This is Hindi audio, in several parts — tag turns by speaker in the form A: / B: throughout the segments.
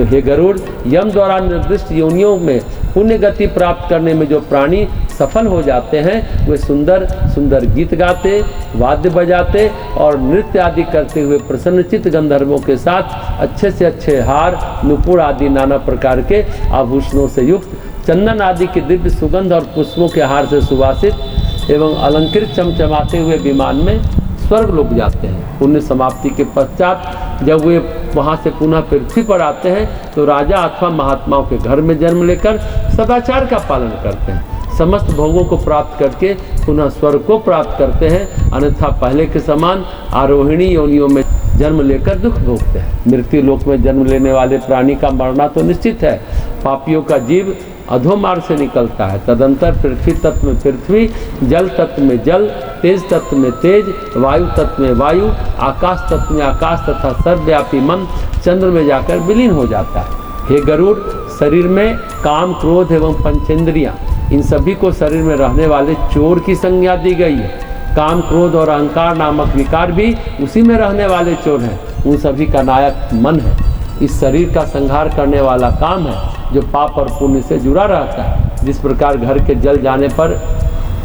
A: हे गरुड़, यम द्वारा निर्दिष्ट योनियों में पुण्य गति प्राप्त करने में जो प्राणी सफल हो जाते हैं वे सुंदर सुंदर गीत गाते, वाद्य बजाते और नृत्य आदि करते हुए प्रसन्नचित्त गंधर्वों के साथ अच्छे से अच्छे हार, नुपुर आदि नाना प्रकार के आभूषणों से युक्त, चंदन आदि की दिव्य सुगंध और पुष्पों के हार से सुवासित एवं अलंकृत चमचमाते हुए विमान में स्वर्ग लोग जाते हैं। पुण्य समाप्ति के पश्चात जब वे वहाँ से पुनः पृथ्वी पर आते हैं तो राजा अथवा महात्माओं के घर में जन्म लेकर सदाचार का पालन करते हैं, समस्त भोगों को प्राप्त करके पुनः स्वर्ग को प्राप्त करते हैं, अन्यथा पहले के समान आरोहिणी योनियों में जन्म लेकर दुख भोगते हैं। मृत्यु लोक में जन्म लेने वाले प्राणी का मरना तो निश्चित है। पापियों का जीव अधोमार्ग से निकलता है। तदंतर पृथ्वी तत्व में पृथ्वी, जल तत्व में जल, तेज तत्व में तेज, वायु तत्व में वायु, आकाश तत्व में आकाश तथा सर्वव्यापी मन चंद्र में जाकर विलीन हो जाता है। हे गरुड़, शरीर में काम, क्रोध एवं पंचेंद्रियां, इन सभी को शरीर में रहने वाले चोर की संज्ञा दी गई है। काम, क्रोध और अहंकार नामक विकार भी उसी में रहने वाले चोर हैं। उन सभी का नायक मन है। इस शरीर का संहार करने वाला काम है जो पाप और पुण्य से जुड़ा रहता है। जिस प्रकार घर के जल जाने पर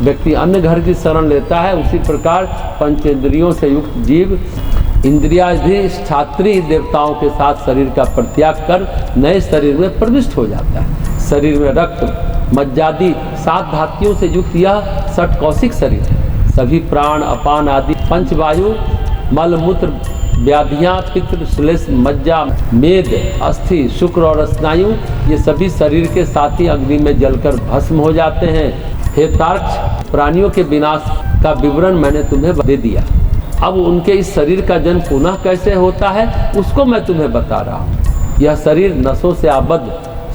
A: व्यक्ति अन्य घर की शरण लेता है, उसी प्रकार पंचेंद्रियों से युक्त जीव इंद्रियाधिष्ठात्री देवताओं के साथ शरीर का परित्याग कर नए शरीर में प्रविष्ट हो जाता है। शरीर में रक्त, मज्जादि 7 धातुओं से युक्त यह षटकौशिक शरीर है। सभी प्राण, अपान आदि पंचवायु, मल मूत्र, व्याधियाँ, पितृ, श्लेष, मज्जा, मेद, अस्थि, शुक्र और स्नायु, ये सभी शरीर के साथ ही अग्नि में जलकर भस्म हो जाते हैं। हे तार्क्ष, प्राणियों के विनाश का विवरण मैंने तुम्हें दे दिया। अब उनके इस शरीर का जन्म पुनः कैसे होता है उसको मैं तुम्हें बता रहा हूँ। यह शरीर नसों से आबद्ध,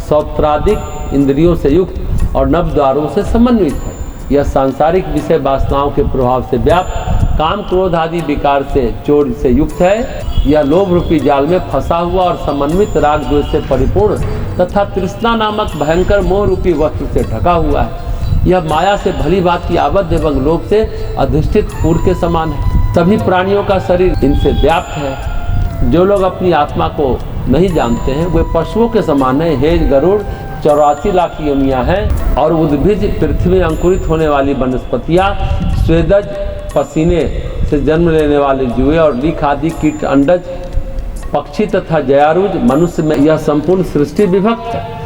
A: सौत्रादिक इंद्रियों से युक्त और नव द्वारों से समन्वित है। यह सांसारिक विषय वासनाओं के प्रभाव से व्याप्त, काम, क्रोध आदि विकार से चोर से युक्त है। यह लोभ रूपी जाल में फंसा हुआ और समन्वित राग द्वेष से परिपूर्ण तथा तृष्णा नामक भयंकर मोह रूपी वस्त्र से ढका हुआ है। यह माया से भली भांति आबद्ध एवं लोभ से अधिष्ठित पूर के समान है। सभी प्राणियों का शरीर इनसे व्याप्त है। जो लोग अपनी आत्मा को नहीं जानते हैं वे पशुओं के समान है। हे गरुड़, 84 लाख योनियाँ हैं और उद्भिज पृथ्वी में अंकुरित होने वाली वनस्पतियाँ, स्वेदज पसीने से जन्म लेने वाले जुए और लीख आदि कीट, अंडज, पक्षी तथा जयारुज, मनुष्य में यह संपूर्ण सृष्टि विभक्त है।